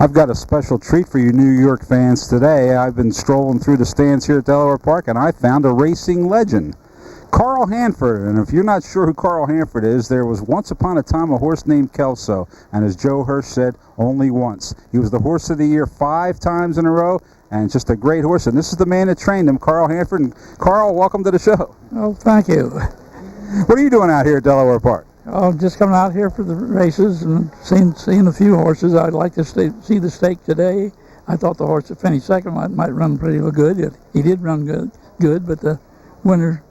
I've got a special treat for you New York fans today. I've been strolling through the stands here at Delaware Park, and I found a racing legend, Carl Hanford. And if you're not sure who Carl Hanford is, there was once upon a time a horse named Kelso, and as Joe Hirsch said, only once. He was the Horse of the Year 5 times in a row, and just a great horse. And this is the man that trained him, Carl Hanford. And Carl, welcome to the show. Oh, thank you. What are you doing out here at Delaware Park? Oh, just coming out here for the races and seeing a few horses. I'd like to see the stake today. I thought the horse that finished second might run pretty good. He did run good, but the winner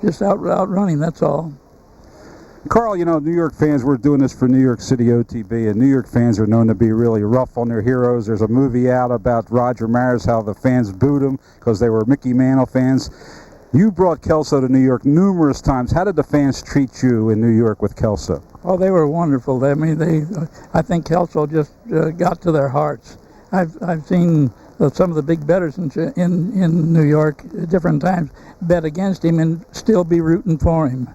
just outrunning, that's all. Carl, you know, New York fans, we're doing this for New York City OTB, and New York fans are known to be really rough on their heroes. There's a movie out about Roger Maris, how the fans booed him because they were Mickey Mantle fans. You brought Kelso to New York numerous times. How did the fans treat you in New York with Kelso? Oh, they were wonderful. I mean, I think Kelso just got to their hearts. I've seen some of the big bettors in New York at different times bet against him and still be rooting for him.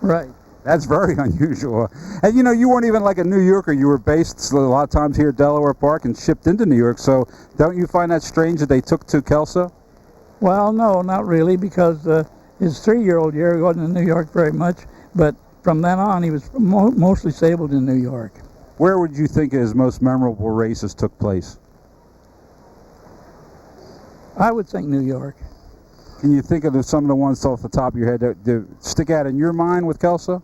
Right. That's very unusual. And you know, you weren't even like a New Yorker. You were based a lot of times here at Delaware Park and shipped into New York. So don't you find that strange that they took to Kelso? Well, no, not really, because his 3-year-old year he wasn't in New York very much, but from then on he was mostly stabled in New York. Where would you think his most memorable races took place? I would think New York. Can you think of some of the ones off the top of your head that stick out in your mind with Kelso?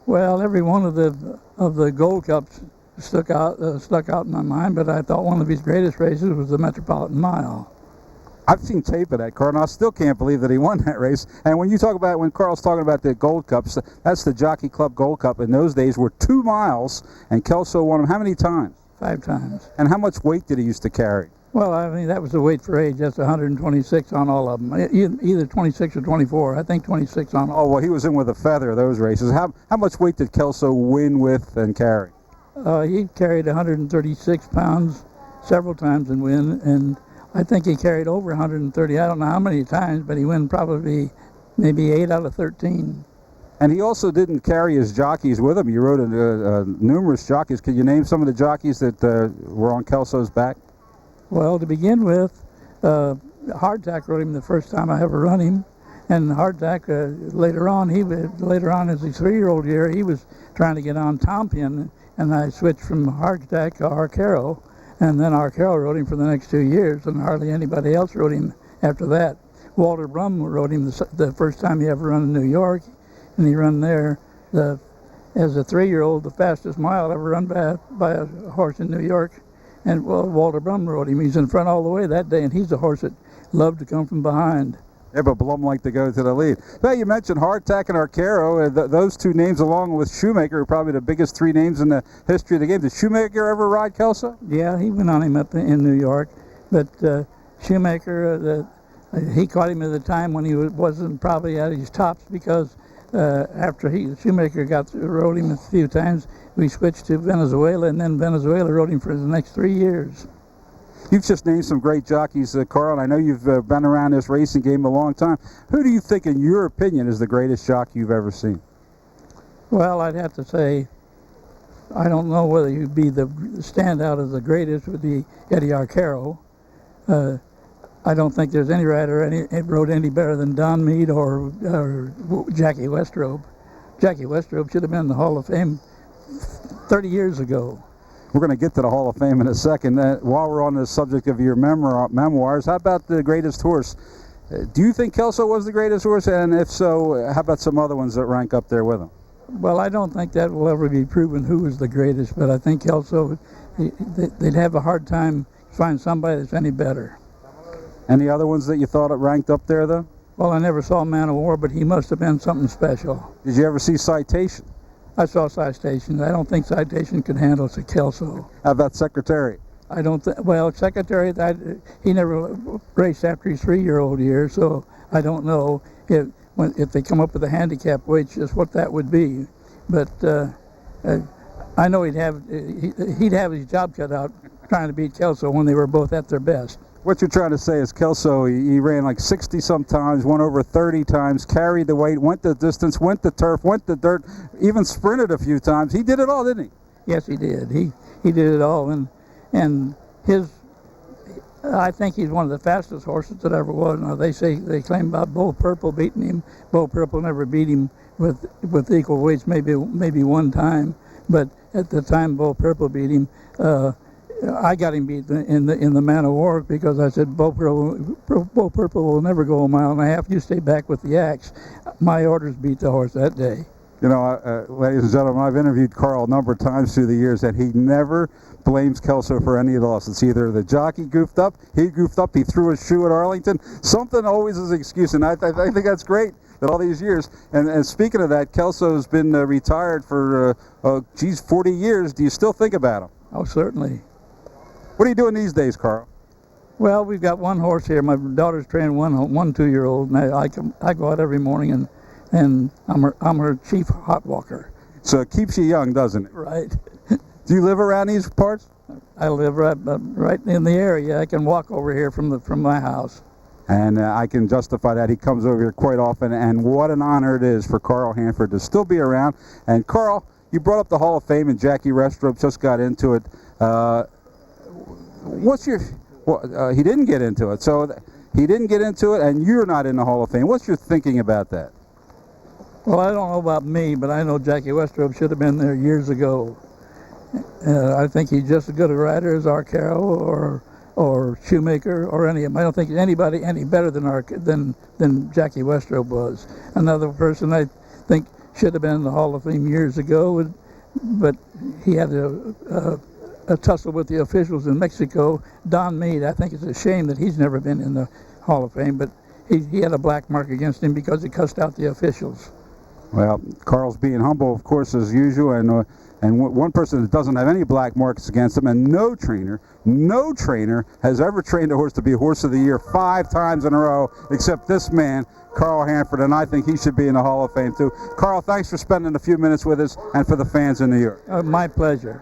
Well, every one of the Gold Cups stuck out in my mind, but I thought one of his greatest races was the Metropolitan Mile. I've seen tape of that, Carl, and I still can't believe that he won that race. And when Carl's talking about the Gold Cups, that's the Jockey Club Gold Cup. In those days were 2 miles, and Kelso won them how many times? 5 times. And how much weight did he used to carry? Well, I mean, that was the weight for age. That's 126 on all of them. Either 26 or 24. I think 26 on all. Oh, well, he was in with a feather, those races. How much weight did Kelso win with and carry? He carried 136 pounds several times and win, and I think he carried over 130. I don't know how many times, but he won probably maybe 8 out of 13. And he also didn't carry his jockeys with him. You rode numerous jockeys. Could you name some of the jockeys that were on Kelso's back? Well, to begin with, Hardtack rode him the first time I ever run him, and Hardtack later on as his 3-year-old year, he was trying to get on Tompion, and I switched from Hardtack to Arcaro. And then Arcaro rode him for the next 2 years, and hardly anybody else rode him after that. Walter Brum rode him the first time he ever run in New York, and he run there as a 3-year-old, the fastest mile ever run by a horse in New York. And well, Walter Brum rode him. He's in front all the way that day, and he's a horse that loved to come from behind. Yeah, but Blum liked to go to the lead. Well, you mentioned Hardtack and Arcaro. Those 2 names, along with Shoemaker, are probably the biggest 3 names in the history of the game. Did Shoemaker ever ride Kelso? Yeah, he went on him up in New York. But Shoemaker, he caught him at a time when he wasn't probably at his tops, because after Shoemaker rode him a few times, we switched to Venezuela, and then Venezuela rode him for the next 3 years. You've just named some great jockeys, Carl, and I know you've been around this racing game a long time. Who do you think, in your opinion, is the greatest jockey you've ever seen? Well, I'd have to say, I don't know whether he'd be the standout as the greatest would be Eddie Arcaro. I don't think there's any rider rode any better than Don Meade or Jackie Westrope. Jackie Westrope should have been in the Hall of Fame 30 years ago. We're going to get to the Hall of Fame in a second. While we're on the subject of your memoirs, how about the greatest horse? Do you think Kelso was the greatest horse? And if so, how about some other ones that rank up there with him? Well, I don't think that will ever be proven who was the greatest, but I think Kelso, they'd have a hard time to find somebody that's any better. Any other ones that you thought ranked up there, though? Well, I never saw Man of War, but he must have been something special. Did you ever see Citation? I saw Citation. I don't think Citation could handle a Kelso. How about Secretary? I don't think. Well, Secretary, he never raced after his 3-year-old year, so I don't know if they come up with a handicap weight, just what that would be. But I know he'd have his job cut out trying to beat Kelso when they were both at their best. What you're trying to say is Kelso, he ran like 60 sometimes, won over 30 times, carried the weight, went the distance, went the turf, went the dirt, even sprinted a few times. He did it all, didn't he? Yes, he did. He did it all, and and I think he's one of the fastest horses that ever was. Now they claim about Bo Purple beating him. Bo Purple never beat him with equal weights, maybe one time, but at the time Bo Purple beat him, I got him beat in the Man of War because I said Bo Purple will never go a mile and a half. You stay back with the axe. My orders beat the horse that day. You know, ladies and gentlemen, I've interviewed Carl a number of times through the years, and he never blames Kelso for any loss. It's either the jockey goofed up, he threw his shoe at Arlington. Something always is an excuse, and I think that's great that all these years. And speaking of that, Kelso's been retired for, 40 years. Do you still think about him? Oh, certainly. What are you doing these days, Carl? Well, we've got one horse here. My daughter's training one 2-year-old, and I go out every morning and I'm her chief hot walker. So it keeps you young, doesn't it? Right. Do you live around these parts? I live right in the area. I can walk over here from my house. And I can justify that. He comes over here quite often, and what an honor it is for Carl Hanford to still be around. And Carl, you brought up the Hall of Fame, and Jackie Restrup just got into it. He didn't get into it. So he didn't get into it, and you're not in the Hall of Fame. What's your thinking about that? Well, I don't know about me, but I know Jackie Westrup should have been there years ago. I think he's just as good a rider as Arcaro or Shoemaker or any of them. I don't think anybody any better than Jackie Westrup was. Another person I think should have been in the Hall of Fame years ago, but he had a tussle with the officials in Mexico. Don Meade, I think it's a shame that he's never been in the Hall of Fame, but he had a black mark against him because he cussed out the officials. Well, Carl's being humble, of course, as usual, and one person that doesn't have any black marks against him, and no trainer has ever trained a horse to be Horse of the Year 5 times in a row, except this man, Carl Hanford, and I think he should be in the Hall of Fame too. Carl, thanks for spending a few minutes with us and for the fans in New York. My pleasure.